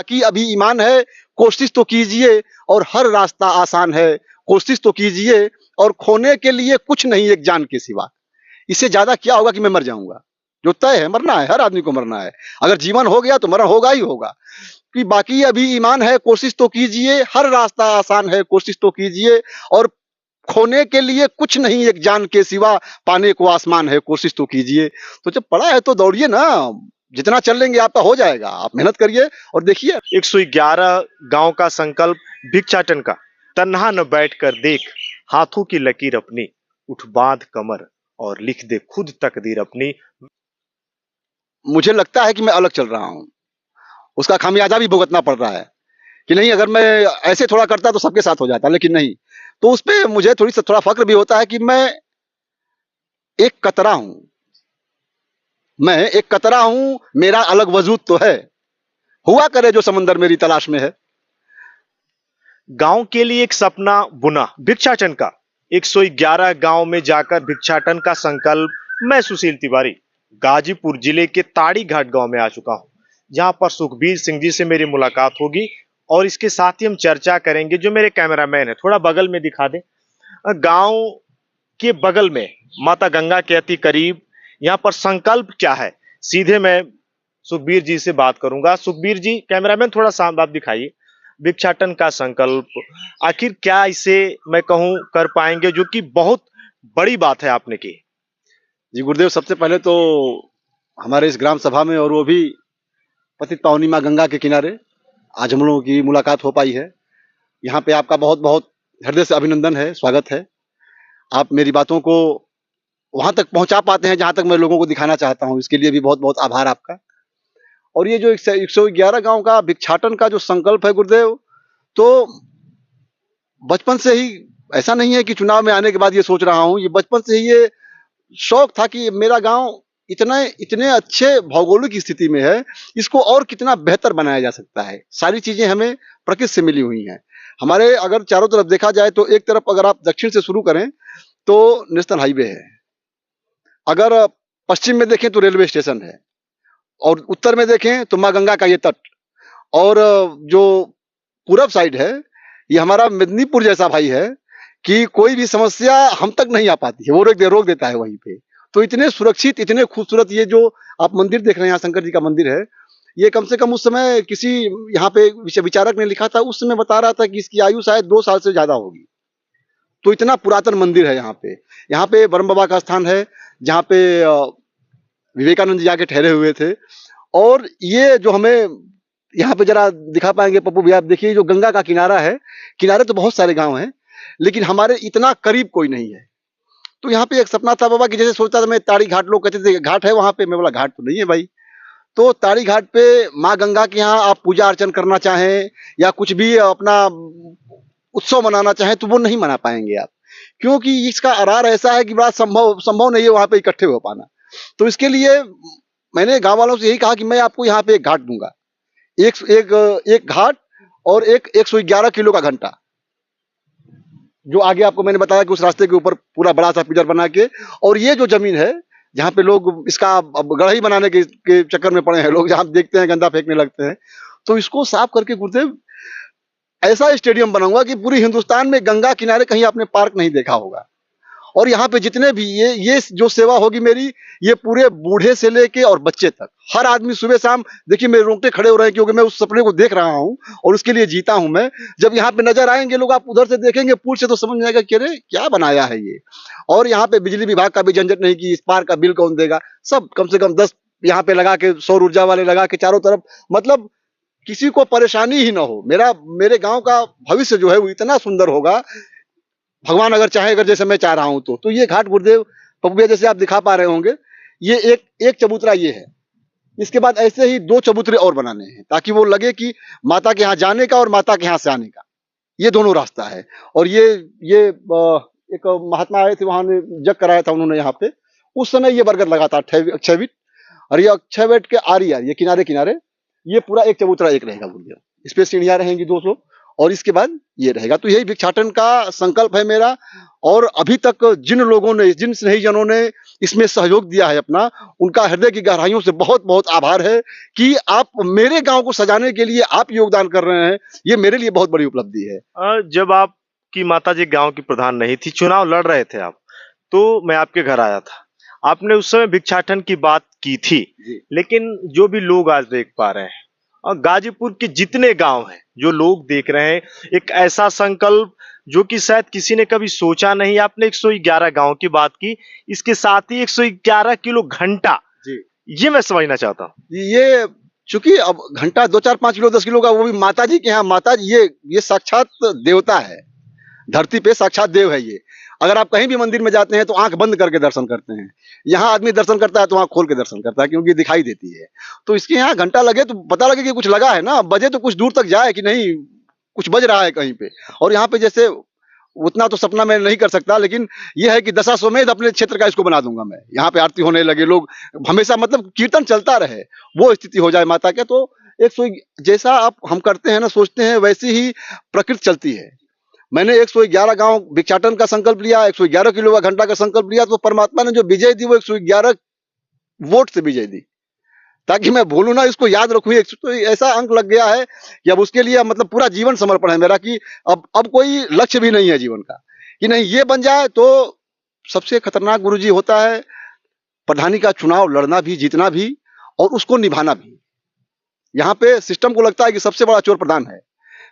बाकी अभी ईमान है, कोशिश तो कीजिए और हर रास्ता आसान है, कोशिश तो कीजिए और खोने के लिए कुछ नहीं एक जान के सिवा। इससे ज्यादा क्या होगा कि मैं मर जाऊंगा, जो तय है मरना है, हर आदमी को मरना है। अगर जीवन हो गया तो मरण होगा ही होगा। कि बाकी अभी ईमान है, कोशिश तो कीजिए, हर रास्ता आसान है, कोशिश तो कीजिए और खोने के लिए कुछ नहीं एक जान के सिवा, पाने को आसमान है, कोशिश तो कीजिए। तो जब पड़ा है तो दौड़िए ना, जितना चल लेंगे आपका हो जाएगा, आप मेहनत करिए और देखिए। 111 गांव का संकल्प भिक्षाटन का, तन्हा न बैठ कर देख हाथों की लकीर अपनी, उठ बांध कमर और लिख दे खुद तकदीर अपनी। मुझे लगता है कि मैं अलग चल रहा हूँ, उसका खामियाजा भी भुगतना पड़ रहा है कि नहीं, अगर मैं ऐसे थोड़ा करता तो सबके साथ हो जाता, लेकिन नहीं। तो उस पर मुझे थोड़ा फक्र भी होता है कि मैं एक कतरा हूं, मैं एक कतरा हूं, मेरा अलग वजूद तो है, हुआ करे जो समंदर मेरी तलाश में है। गांव के लिए एक सपना बुना भिक्षाटन का, 111 गांव में जाकर भिक्षाटन का संकल्प। मैं सुशील तिवारी गाजीपुर जिले के ताड़ी घाट गांव में आ चुका हूं, जहां पर सुखबीर सिंह जी से मेरी मुलाकात होगी और इसके साथ ही हम चर्चा करेंगे। जो मेरे कैमरामैन है थोड़ा बगल में दिखा दे। गांव के बगल में माता गंगा के अति करीब यहाँ पर संकल्प क्या है, सीधे मैं सुखबीर जी से बात करूंगा। सुखबीर जी, कैमरामैन थोड़ा साफ बात दिखाइए। भिक्षाटन का संकल्प आखिर क्या इसे मैं कहूं कर पाएंगे, जो कि बहुत बड़ी बात है आपने की। जी गुरुदेव, सबसे पहले तो हमारे इस ग्राम सभा में, और वो भी पतित पावनी माँ गंगा के किनारे, आज हम लोगों की मुलाकात हो पाई है। यहाँ पे आपका बहुत बहुत हृदय से अभिनंदन है, स्वागत है। आप मेरी बातों को वहां तक पहुंचा पाते हैं जहां तक मैं लोगों को दिखाना चाहता हूं, इसके लिए भी बहुत बहुत आभार आपका। और ये जो 111 गांव का भिक्षाटन का जो संकल्प है गुरुदेव, तो बचपन से ही, ऐसा नहीं है कि चुनाव में आने के बाद ये सोच रहा हूं, ये बचपन से ही ये शौक था कि मेरा गांव इतने इतने अच्छे भौगोलिक स्थिति में है, इसको और कितना बेहतर बनाया जा सकता है। सारी चीजें हमें प्रकृति से मिली हुई हैं। हमारे अगर चारों तरफ देखा जाए तो एक तरफ अगर आप दक्षिण से शुरू करें तो नेशनल हाईवे है, अगर पश्चिम में देखें तो रेलवे स्टेशन है, और उत्तर में देखें तो माँ गंगा का ये तट, और जो पूरब साइड है ये हमारा मेदिनीपुर जैसा भाई है कि कोई भी समस्या हम तक नहीं आ पाती है, वो रोक देता है वहीं पे। तो इतने सुरक्षित, इतने खूबसूरत ये जो आप मंदिर देख रहे हैं, यहाँ शंकर जी का मंदिर है, ये कम से कम उस समय किसी यहाँ पे विचारक ने लिखा था, उस समय बता रहा था कि इसकी आयु शायद 2 साल से ज्यादा होगी। तो इतना पुरातन मंदिर है यहाँ पे। यहाँ पे ब्रह्म बाबा का स्थान है, जहाँ पे विवेकानंद जी जाके ठहरे हुए थे। और ये जो हमें यहाँ पे जरा दिखा पाएंगे पप्पू भैया, आप देखिए जो गंगा का किनारा है, किनारे तो बहुत सारे गांव हैं लेकिन हमारे इतना करीब कोई नहीं है। तो यहाँ पे एक सपना था बाबा कि जैसे सोचता था मैं, ताड़ी घाट, लोग कहते थे घाट है वहां पे, मैं बोला घाट तो नहीं है भाई। तो ताड़ी घाट पे माँ गंगा के यहाँ आप पूजा अर्चन करना चाहें या कुछ भी अपना उत्सव मनाना चाहें तो वो नहीं मना पाएंगे आप, क्योंकि इसका आरार ऐसा है कि बड़ा संभव नहीं है वहां पे इकट्ठे हो पाना। तो इसके लिए मैंने गांव वालों से यही कहा कि मैं आपको यहाँ पे एक घाट दूंगा, एक घाट और एक 111 किलो का घंटा, जो आगे आपको मैंने बताया कि उस रास्ते के ऊपर पूरा बड़ा सा पिलर बना के। और ये जो जमीन है जहाँ पे लोग इसका गढ़ई बनाने के चक्कर में पड़े हैं, लोग जहाँ देखते हैं गंदा फेंकने लगते हैं, तो इसको साफ करके गुरुदेव ऐसा स्टेडियम बनाऊंगा कि पूरी हिंदुस्तान में गंगा किनारे कहीं आपने पार्क नहीं देखा होगा। और यहाँ पे जितने भी ये जो सेवा होगी मेरी, ये पूरे बूढ़े से लेके और बच्चे तक, हर आदमी सुबह शाम, देखिए मेरे रोंगटे खड़े हो रहे हैं क्योंकि मैं उस सपने को देख रहा हूँ और उसके लिए जीता हूँ मैं। जब यहाँ पे नजर आएंगे लोग, आप उधर से देखेंगे पुल से, तो समझ में आएगा कि अरे क्या बनाया है ये। और यहाँ पे बिजली विभाग का भी झंझट नहीं कि इस पार का बिल कौन देगा, सब कम से कम 10 यहाँ पे लगा के, सौर ऊर्जा वाले लगा के चारों तरफ, मतलब किसी को परेशानी ही ना हो। मेरे गांव का भविष्य जो है वो इतना सुंदर होगा, भगवान अगर चाहे, अगर जैसे मैं चाह रहा हूं तो ये घाट गुरुदेव पप्पू भैया जैसे आप दिखा पा रहे होंगे, ये एक चबूतरा ये है। इसके बाद ऐसे ही 2 चबूतरे और बनाने हैं ताकि वो लगे कि माता के यहाँ जाने का और माता के यहाँ से आने का ये दोनों रास्ता है। और ये एक महात्मा आए थे, वहां ने जग कराया था उन्होंने यहाँ पे, उस समय ये बरगद लगा था 6 फीट, और ये 6 फीट के आरी यार ये किनारे किनारे ये पूरा एक चबूतरा एक रहेगा गुरुदेव। इस पे सीढ़ियां रहेंगी 200, और इसके बाद ये रहेगा। तो यही भिक्षाटन का संकल्प है मेरा। और अभी तक जिन लोगों ने, जिन स्नेहीजनों ने इसमें सहयोग दिया है अपना, उनका हृदय की गहराइयों से बहुत बहुत आभार है कि आप मेरे गांव को सजाने के लिए आप योगदान कर रहे हैं। ये मेरे लिए बहुत बड़ी उपलब्धि है। जब आपकी माताजी गांव की प्रधान नहीं थी, चुनाव लड़ रहे थे आप, तो मैं आपके घर आया था। आपने उस समय भिक्षाटन की बात की थी, लेकिन जो भी लोग आज देख पा रहे हैं और गाजीपुर के जितने गांव हैं, जो लोग देख रहे हैं, एक ऐसा संकल्प जो कि शायद किसी ने कभी सोचा नहीं। आपने 111 गांव की बात की, इसके साथ ही 111 किलो घंटा, ये मैं समझना चाहता हूँ। ये चूंकि अब घंटा 2, 4, 5 किलो 10 किलो का, वो भी माताजी के यहाँ, माताजी ये साक्षात देवता है, धरती पे साक्षात देव है ये। अगर आप कहीं भी मंदिर में जाते हैं तो आंख बंद करके दर्शन करते हैं। यहाँ आदमी दर्शन करता है तो आंख खोल के दर्शन करता है, क्योंकि दिखाई देती है। तो इसके यहाँ घंटा लगे तो पता लगे कि कुछ लगा है ना, बजे तो कुछ दूर तक जाए कि नहीं, कुछ बज रहा है कहीं पे। और यहाँ पे जैसे उतना तो सपना मैं नहीं कर सकता, लेकिन यह है कि दशाश्वमेध अपने क्षेत्र का इसको बना दूंगा मैं। यहाँ पे आरती होने लगे, लोग हमेशा मतलब कीर्तन चलता रहे, वो स्थिति हो जाए माता के। तो जैसा आप हम करते हैं ना, सोचते हैं, वैसी ही प्रकृति चलती है। मैंने 111 गांव भिक्षाटन का संकल्प लिया, 111 किलो का घंटा का संकल्प लिया, तो परमात्मा ने जो विजय दी वो 111 वोट से विजय दी, ताकि मैं भूलूं ना, इसको याद रखूं। तो ऐसा अंक लग गया है कि अब उसके लिए मतलब पूरा जीवन समर्पण है मेरा, कि अब कोई लक्ष्य भी नहीं है जीवन का, कि नहीं ये बन जाए। तो सबसे खतरनाक गुरुजी होता है प्रधानी का चुनाव लड़ना भी, जीतना भी, और उसको निभाना भी। यहाँ पे सिस्टम को लगता है कि सबसे बड़ा चोर प्रधान है।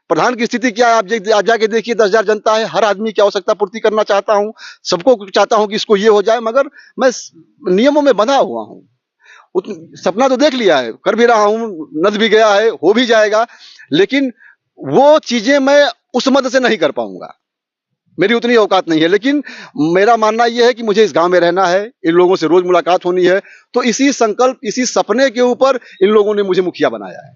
प्रधान की स्थिति क्या है, आप जाके देखिए, 10,000 जनता है, हर आदमी की आवश्यकता पूर्ति करना चाहता हूँ, सबको चाहता हूँ कि इसको ये हो जाए, मगर मैं नियमों में बंधा हुआ हूँ। सपना तो देख लिया है, कर भी रहा हूँ, नद भी गया है, हो भी जाएगा, लेकिन वो चीजें मैं उस मद से नहीं कर पाऊंगा, मेरी उतनी औकात नहीं है। लेकिन मेरा मानना यह है कि मुझे इस गांव में रहना है, इन लोगों से रोज मुलाकात होनी है। तो इसी संकल्प, इसी सपने के ऊपर इन लोगों ने मुझे मुखिया बनाया है।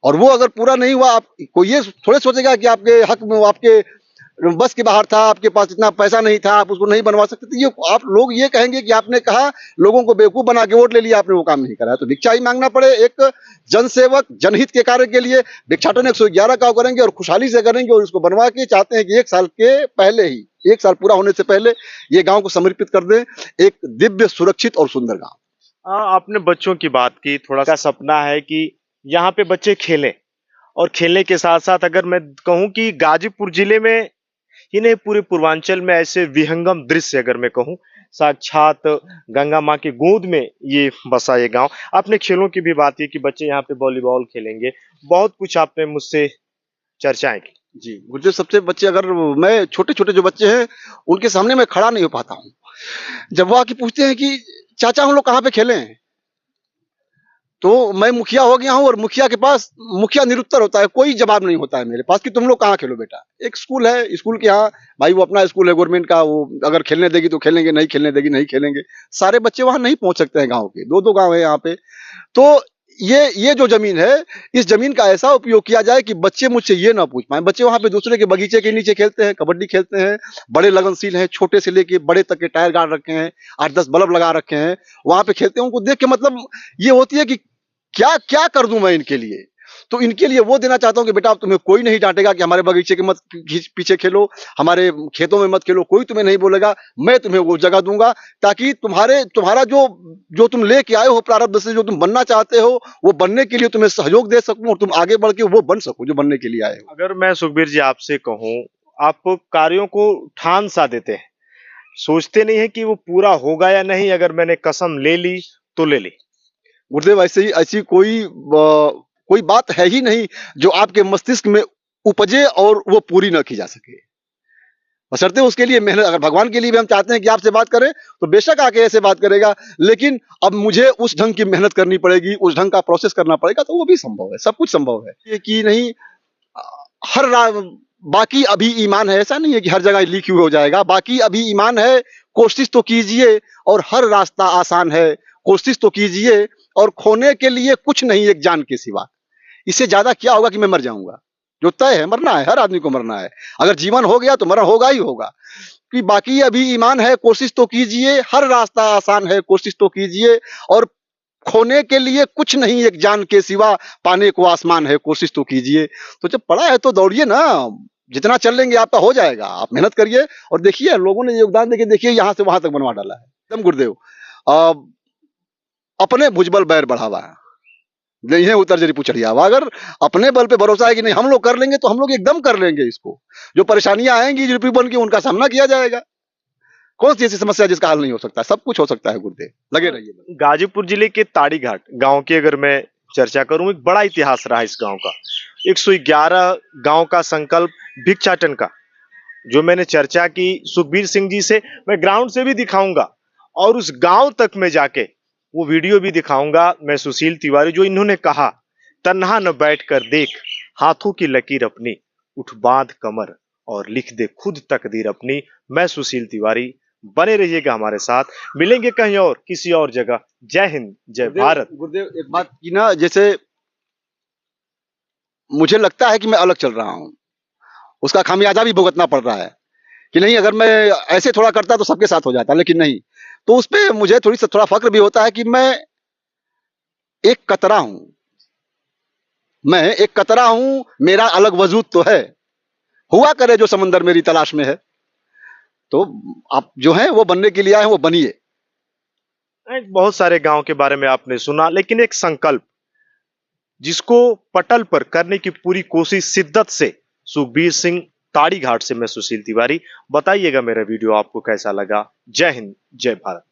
और वो अगर पूरा नहीं हुआ, आप कोई ये थोड़े सोचेगा कि आपके हक में, आपके बस के बाहर था, आपके पास इतना पैसा नहीं था, आप उसको नहीं बनवा सकते थे, ये आप लोग ये कहेंगे कि आपने कहा, लोगों को बेवकूफ बना के वोट ले लिया, आपने वो काम नहीं करा। तो भिक्षा ही मांगना पड़े। एक जनसेवक, जनहित के कार्य के लिए भिक्षाटन 111 का करेंगे और खुशहाली से करेंगे, और इसको बनवा के चाहते हैं कि 1 साल के पहले ही, 1 साल पूरा होने से पहले ये गांव को समर्पित कर दें, एक दिव्य, सुरक्षित और सुंदर गांव। आपने बच्चों की बात की, थोड़ा सा सपना है कि यहाँ पे बच्चे खेलें, और खेलने के साथ साथ अगर मैं कहूँ कि गाजीपुर जिले में ही नहीं, पूरे पूर्वांचल में ऐसे विहंगम दृश्य, अगर मैं कहूँ, साक्षात गंगा माँ की गोद में ये बसा ये गांव। आपने खेलों की भी बात की कि बच्चे यहाँ पे वॉलीबॉल खेलेंगे, बहुत कुछ आपने मुझसे चर्चाएं की। जी गुरुदेव, सबसे बच्चे, अगर मैं छोटे छोटे जो बच्चे हैं उनके सामने मैं खड़ा नहीं हो पाता हूँ। जब वो आके पूछते हैं कि चाचा हम लोग कहाँ पे खेले हैं, तो मैं मुखिया हो गया हूँ, और मुखिया के पास मुखिया निरुत्तर होता है, कोई जवाब नहीं होता है मेरे पास कि तुम लोग कहाँ खेलो बेटा। एक स्कूल है, स्कूल के यहाँ भाई वो अपना स्कूल है गवर्नमेंट का, वो अगर खेलने देगी तो खेलेंगे, नहीं खेलने देगी नहीं खेलेंगे। सारे बच्चे वहां नहीं पहुंच सकते हैं, गाँव के 2-2 गाँव है यहाँ पे। तो ये जो जमीन है, इस जमीन का ऐसा उपयोग किया जाए कि बच्चे मुझसे ये ना पूछ पाए। बच्चे वहां पे दूसरे के बगीचे के नीचे खेलते हैं, कबड्डी खेलते हैं, बड़े लगनशील हैं, छोटे से लेके बड़े तक के टायर गाड़ रखे हैं, 8-10 बल्ब लगा रखे हैं, वहां पे खेलते हैं। उनको देख के मतलब ये होती है कि क्या क्या कर दूं मैं इनके लिए। तो इनके लिए वो देना चाहता हूं कि बेटा, तुम्हें कोई नहीं डांटेगा कि हमारे बगीचे के मत पीछे खेलो, हमारे खेतों में मत खेलो, कोई तुम्हें नहीं बोलेगा। मैं तुम्हें वो जगह दूंगा ताकि तुम्हारा जो तुम लेके आए हो प्रारब्ध से, जो तुम बनना चाहते हो, वो बनने के लिए तुम्हें सहयोग दे सकूं, और तुम आगे बढ़ के वो बन सको जो बनने के लिए आए हो। अगर मैं सुखबीर जी आपसे कहूं, आप कार्यों को ठान सा देते हैं, सोचते नहीं है कि वो पूरा होगा या नहीं, अगर मैंने कसम ले ली तो ले ली। गुरुदेव, ऐसी कोई बात है ही नहीं जो आपके मस्तिष्क में उपजे और वो पूरी न की जा सके। बशर्ते उसके लिए मेहनत, अगर भगवान के लिए भी हम चाहते हैं कि आपसे बात करें तो बेशक आके ऐसे बात करेगा, लेकिन अब मुझे उस ढंग की मेहनत करनी पड़ेगी, उस ढंग का प्रोसेस करना पड़ेगा, तो वो भी संभव है, सब कुछ संभव है। ये कि नहीं, बाकी अभी ईमान है, ऐसा नहीं है कि हर जगह लिखी हुई हो जाएगा, बाकी अभी ईमान है, कोशिश तो कीजिए, और हर रास्ता आसान है, कोशिश तो कीजिए, और खोने के लिए कुछ नहीं एक जान के सिवा। इससे ज्यादा क्या होगा कि मैं मर जाऊंगा, जो तय है मरना है, हर आदमी को मरना है। अगर जीवन हो गया तो मरण होगा ही होगा। कि बाकी अभी ईमान है, कोशिश तो कीजिए, हर रास्ता आसान है, कोशिश तो कीजिए, और खोने के लिए कुछ नहीं एक जान के सिवा, पाने को आसमान है, कोशिश तो कीजिए। तो जब पड़ा है तो दौड़िए ना, जितना चल लेंगे आपका हो जाएगा। आप मेहनत करिए और देखिए लोगों ने योगदान देके देखिए यहाँ से वहां तक बनवा डाला है। एकदम गुरुदेव अपने भुजबल बैर बढ़ावा नहीं है, उतर जरी पुछड़िया। अगर अपने बल पे भरोसा है कि नहीं हम लोग कर लेंगे, तो हम लोग एकदम कर लेंगे इसको। जो परेशानियां आएंगी यूपी बन की, उनका सामना किया जाएगा। कौन सी ऐसी समस्या जिसका हल नहीं हो सकता? सब कुछ हो सकता है गुरुदेव, लगे रहिए। गाजीपुर जिले के ताड़ीघाट गांव की अगर मैं चर्चा करूं, एक बड़ा इतिहास रहा इस गांव का। 111 गांव का संकल्प भिक्षाटन का, जो मैंने चर्चा की सुखबीर सिंह जी से, मैं ग्राउंड से भी दिखाऊंगा और उस गांव तक में जाके वो वीडियो भी दिखाऊंगा। मैं सुशील तिवारी, जो इन्होंने कहा, तन्हा न बैठ कर देख हाथों की लकीर अपनी, उठ बांध कमर और लिख दे खुद तकदीर अपनी। मैं सुशील तिवारी, बने रहिएगा हमारे साथ। मिलेंगे कहीं और किसी और जगह। जय हिंद, जय भारत। गुरुदेव एक बात की ना, जैसे मुझे लगता है कि मैं अलग चल रहा हूं, उसका खामियाजा भी भुगतना पड़ रहा है कि नहीं, अगर मैं ऐसे थोड़ा करता तो सबके साथ हो जाता, लेकिन नहीं। तो उस पर मुझे थोड़ा फक्र भी होता है कि मैं एक कतरा हूं, मैं एक कतरा हूं, मेरा अलग वजूद तो है। हुआ करे जो समंदर मेरी तलाश में है। तो आप जो है वो बनने के लिए आए हैं, वो बनिए। बहुत सारे गांव के बारे में आपने सुना, लेकिन एक संकल्प जिसको पटल पर करने की पूरी कोशिश शिद्दत से सुखबीर सिंह, ताड़ीघाट से मैं सुशील तिवारी। बताइएगा मेरा वीडियो आपको कैसा लगा। जय हिंद, जय भारत।